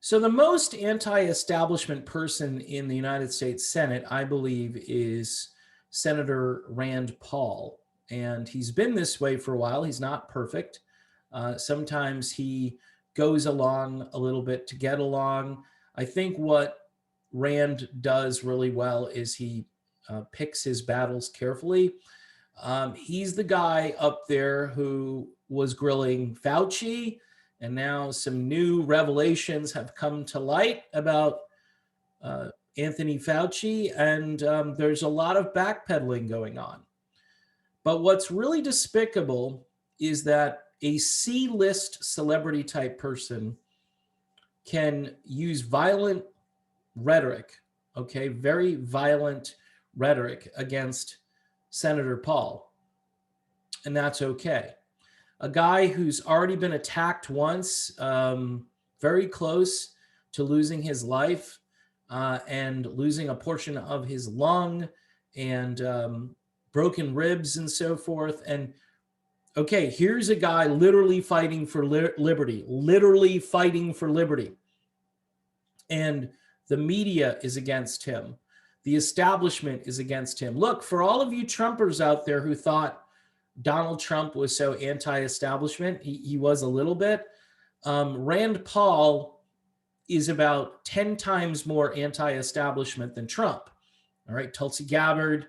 So the most anti-establishment person in the United States Senate, I believe, is Senator Rand Paul. And he's been this way for a while. He's not perfect. Sometimes he goes along a little bit to get along. I think what Rand does really well is he picks his battles carefully. He's the guy up there who was grilling Fauci, and now some new revelations have come to light about uh, Anthony Fauci, and there's a lot of backpedaling going on. But what's really despicable is that a C-list celebrity type person can use violent rhetoric, okay, very violent rhetoric against Senator Paul, and that's okay. A guy who's already been attacked once, very close to losing his life and losing a portion of his lung and broken ribs and so forth. And okay, here's a guy literally fighting for liberty, literally fighting for liberty. And the media is against him. The establishment is against him. Look, for all of you Trumpers out there who thought Donald Trump was so anti-establishment, he was a little bit. Rand Paul is about 10 times more anti-establishment than Trump. All right, Tulsi Gabbard,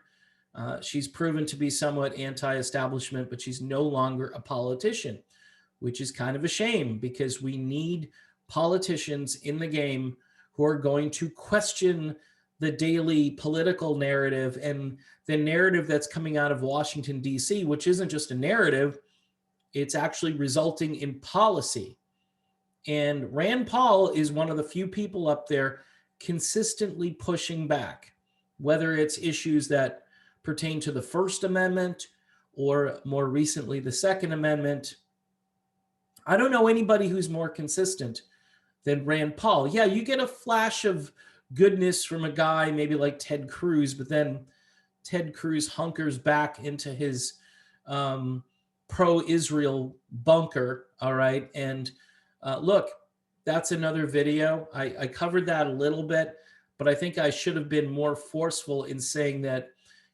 she's proven to be somewhat anti-establishment, but she's no longer a politician, which is kind of a shame because we need politicians in the game who are going to question the daily political narrative and the narrative that's coming out of Washington, D.C., which isn't just a narrative, it's actually resulting in policy. And Rand Paul is one of the few people up there consistently pushing back, whether it's issues that pertain to the First Amendment or more recently the Second Amendment. I don't know anybody who's more consistent than Rand Paul. Yeah, you get a flash of goodness from a guy maybe like Ted Cruz, but then Ted Cruz hunkers back into his pro-Israel bunker, all right? And look, that's another video. I covered that a little bit, but I think I should have been more forceful in saying that,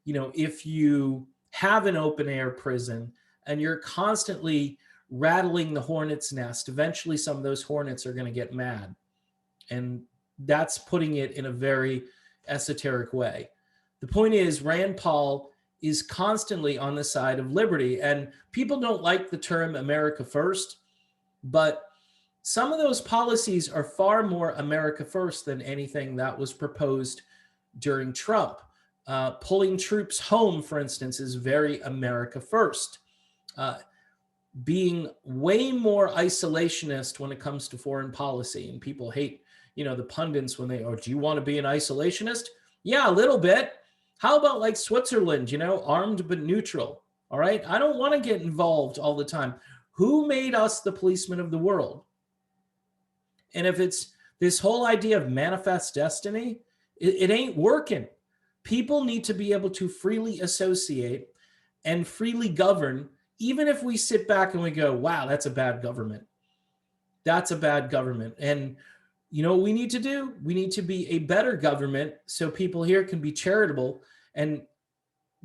you know, if you have an open air prison and you're constantly rattling the hornet's nest, eventually some of those hornets are going to get mad. And that's putting it in a very esoteric way. The point is, Rand Paul is constantly on the side of liberty, and people don't like the term America First, but some of those policies are far more America First than anything that was proposed during Trump. Pulling troops home, for instance, is very America First. Being way more isolationist when it comes to foreign policy, and people hate, you know, the pundits when they, oh, do you want to be an isolationist? Yeah, a little bit. How about like Switzerland, you know, armed but neutral? All right. I don't want to get involved all the time. Who made us the policemen of the world? And if it's this whole idea of manifest destiny, it ain't working. People need to be able to freely associate and freely govern, even if we sit back and we go, wow, that's a bad government. That's a bad government. And you know what we need to do? We need to be a better government so people here can be charitable and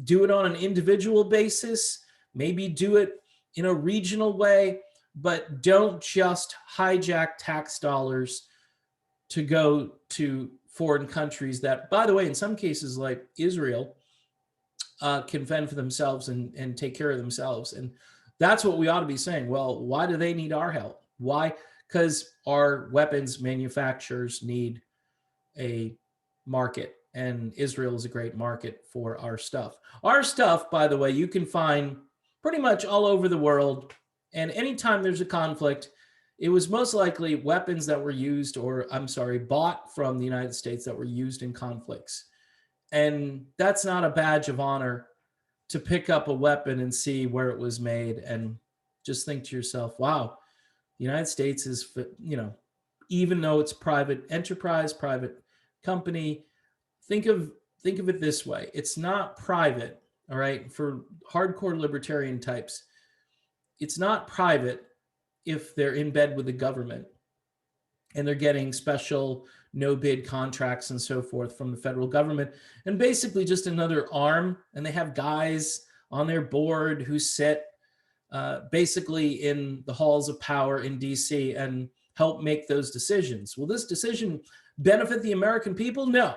do it on an individual basis, maybe do it in a regional way, but don't just hijack tax dollars to go to foreign countries that, by the way, in some cases like Israel, can fend for themselves and take care of themselves. And that's what we ought to be saying. Well, why do they need our help? Why? Because our weapons manufacturers need a market, and Israel is a great market for our stuff. Our stuff, by the way, you can find pretty much all over the world. And anytime there's a conflict, it was most likely weapons that were used, or I'm sorry, bought from the United States that were used in conflicts. And that's not a badge of honor to pick up a weapon and see where it was made and just think to yourself, wow, the United States is, you know, even though it's private enterprise, private company, think of it this way. It's not private, all right? For hardcore libertarian types, it's not private if they're in bed with the government. and they're getting special no bid contracts and so forth from the federal government, and basically just another arm. And they have guys on their board who sit basically in the halls of power in DC and help make those decisions. Will this decision benefit the American people? No,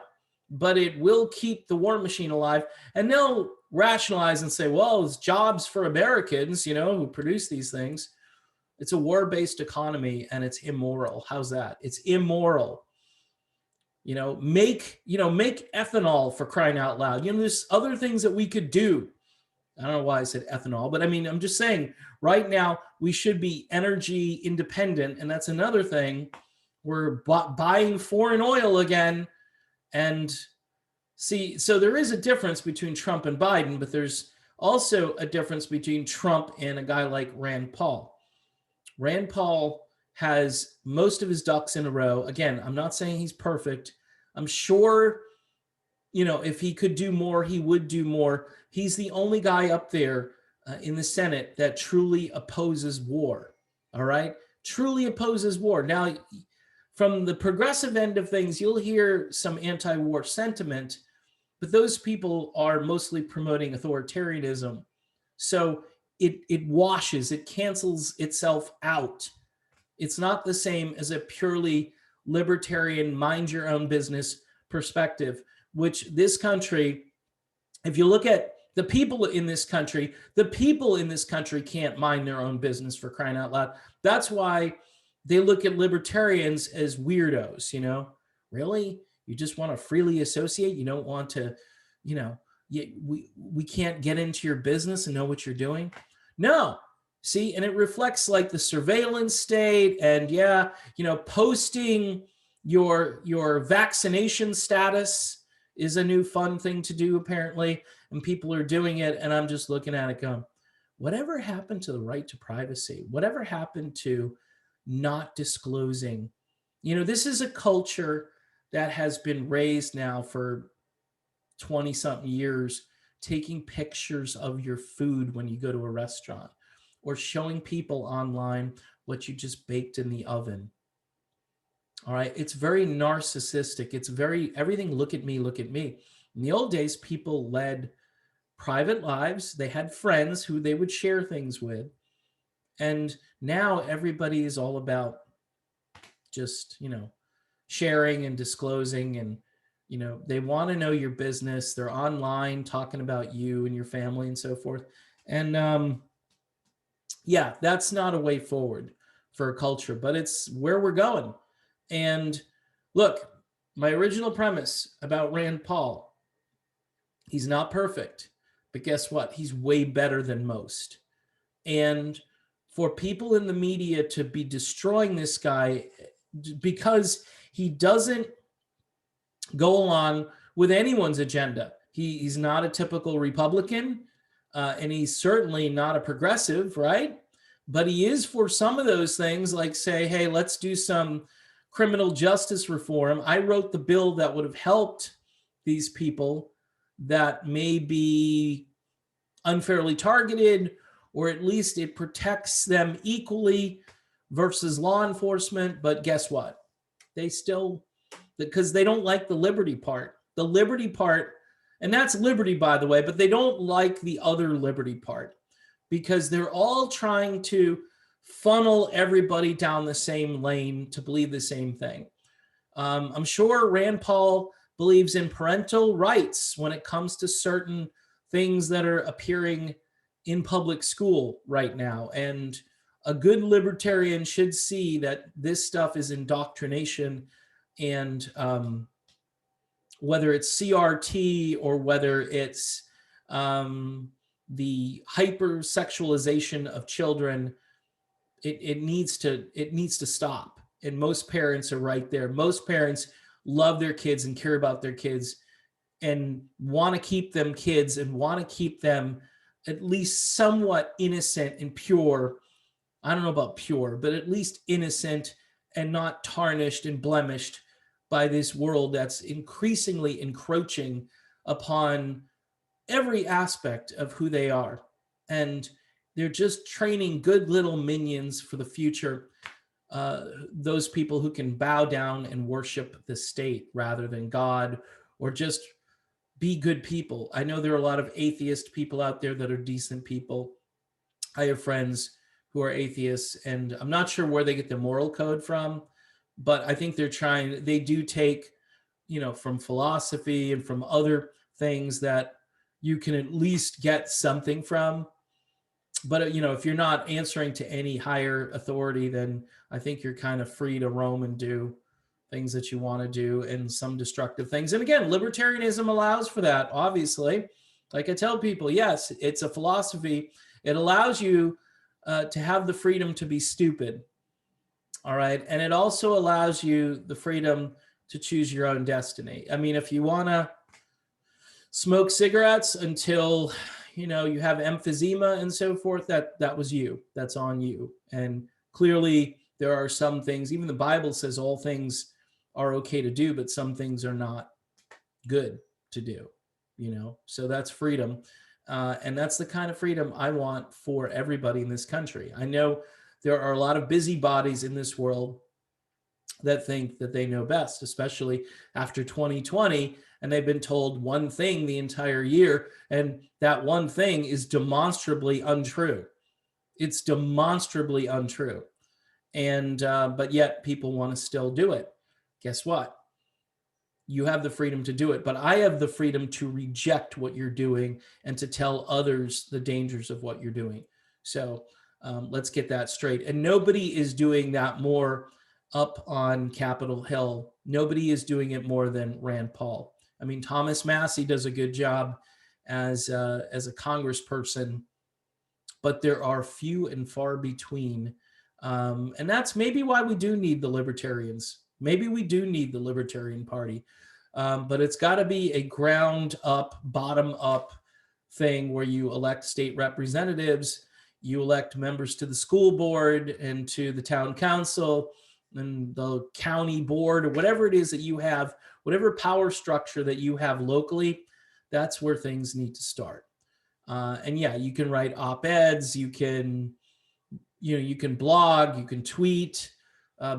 but it will keep the war machine alive. And they'll rationalize and say, well, it's jobs for Americans, who produce these things. It's a war-based economy and it's immoral. How's that? It's immoral. Make ethanol, for crying out loud. There's other things that we could do. I don't know why I said ethanol, but I mean, I'm just saying right now we should be energy independent. And that's another thing. We're buying foreign oil again. And see, so there is a difference between Trump and Biden, but there's also a difference between Trump and a guy like Rand Paul. Rand Paul has most of his ducks in a row. Again, I'm not saying he's perfect. I'm sure, if he could do more, he would do more. He's the only guy up there in the Senate that truly opposes war. All right? Truly opposes war. Now, from the progressive end of things, you'll hear some anti-war sentiment, but those people are mostly promoting authoritarianism. So it washes, it cancels itself out. It's not the same as a purely libertarian, mind your own business perspective, which this country, if you look at the people in this country can't mind their own business, for crying out loud. That's why they look at libertarians as weirdos, Really? You just want to freely associate? You don't want to, we can't get into your business and know what you're doing? No. See, and it reflects like the surveillance state and posting your vaccination status is a new fun thing to do apparently, and people are doing it, and I'm just looking at it going, whatever happened to the right to privacy? Whatever happened to not disclosing? This is a culture that has been raised now for 20 something years, taking pictures of your food when you go to a restaurant or showing people online what you just baked in the oven. All right. It's very narcissistic. It's very everything. Look at me. Look at me. In the old days, people led private lives. They had friends who they would share things with. And now everybody is all about just, sharing and disclosing, and they want to know your business. They're online talking about you and your family and so forth. And that's not a way forward for a culture, but it's where we're going. And look, my original premise about Rand Paul, he's not perfect, but guess what? He's way better than most. And for people in the media to be destroying this guy because he doesn't go along with anyone's agenda. He's not a typical Republican, and he's certainly not a progressive, right? But he is for some of those things, like say, hey, let's do some criminal justice reform. I wrote the bill that would have helped these people that may be unfairly targeted, or at least it protects them equally versus law enforcement. But guess what? They still, because they don't like the liberty part. The liberty part, and that's liberty, by the way, but they don't like the other liberty part because they're all trying to funnel everybody down the same lane to believe the same thing. I'm sure Rand Paul believes in parental rights when it comes to certain things that are appearing in public school right now. And a good libertarian should see that this stuff is indoctrination, and whether it's CRT or whether it's the hypersexualization of children, it needs to stop. And most parents are right there. Most parents love their kids and care about their kids and want to keep them kids and want to keep them at least somewhat innocent and pure. I don't know about pure, but at least innocent and not tarnished and blemished by this world that's increasingly encroaching upon every aspect of who they are. And they're just training good little minions for the future. those people who can bow down and worship the state rather than God, or just be good people. I know there are a lot of atheist people out there that are decent people. I have friends who are atheists, and I'm not sure where they get the moral code from, but I think they do take, from philosophy and from other things that you can at least get something from. But, if you're not answering to any higher authority, then I think you're kind of free to roam and do things that you want to do, and some destructive things. And again, libertarianism allows for that, obviously. Like I tell people, yes, it's a philosophy. It allows you to have the freedom to be stupid. All right. And it also allows you the freedom to choose your own destiny. I mean, if you want to smoke cigarettes until you have emphysema and so forth, that was you. That's on you. And clearly there are some things, even the Bible says all things are okay to do, but some things are not good to do, so that's freedom. And that's the kind of freedom I want for everybody in this country. I know there are a lot of busybodies in this world that think that they know best, especially after 2020, and they've been told one thing the entire year, and that one thing is demonstrably untrue. It's demonstrably untrue. And but yet people want to still do it. Guess what? You have the freedom to do it, but I have the freedom to reject what you're doing and to tell others the dangers of what you're doing. So let's get that straight. And nobody is doing that more up on Capitol Hill. Nobody is doing it more than Rand Paul. I mean, Thomas Massie does a good job as a congressperson, but there are few and far between. And that's maybe why we do need the libertarians. Maybe we do need the Libertarian Party, but it's got to be a ground up, bottom up thing where you elect state representatives, you elect members to the school board and to the town council and the county board, or whatever it is that you have, whatever power structure that you have locally, that's where things need to start. And yeah, you can write op-eds, you can blog, you can tweet,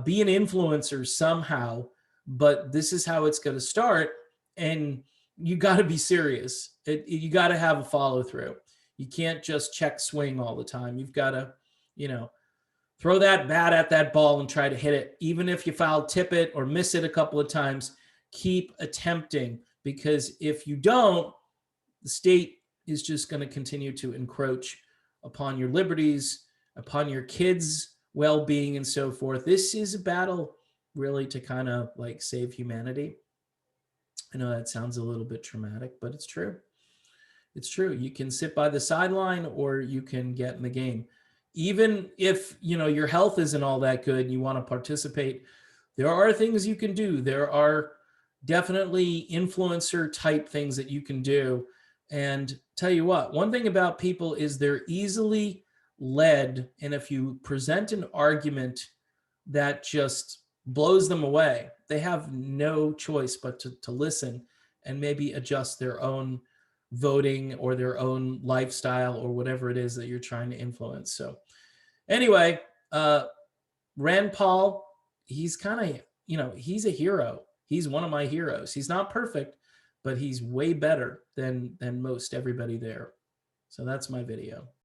be an influencer somehow, but this is how it's going to start. And you got to be serious. You got to have a follow through. You can't just check swing all the time. You've got to, throw that bat at that ball and try to hit it. Even if you foul tip it or miss it a couple of times, keep attempting, because if you don't, the state is just going to continue to encroach upon your liberties, upon your kids' well-being and so forth. This is a battle really to kind of like save humanity. I know that sounds a little bit traumatic, but it's true. It's true. You can sit by the sideline or you can get in the game. Even if, your health isn't all that good and you want to participate, there are things you can do. There are definitely influencer type things that you can do. And tell you what, one thing about people is they're easily led. And if you present an argument that just blows them away, they have no choice but to listen and maybe adjust their own voting or their own lifestyle or whatever it is that you're trying to influence. So anyway, Rand Paul, he's kind of, he's a hero. He's one of my heroes. He's not perfect, but he's way better than most everybody there. So that's my video.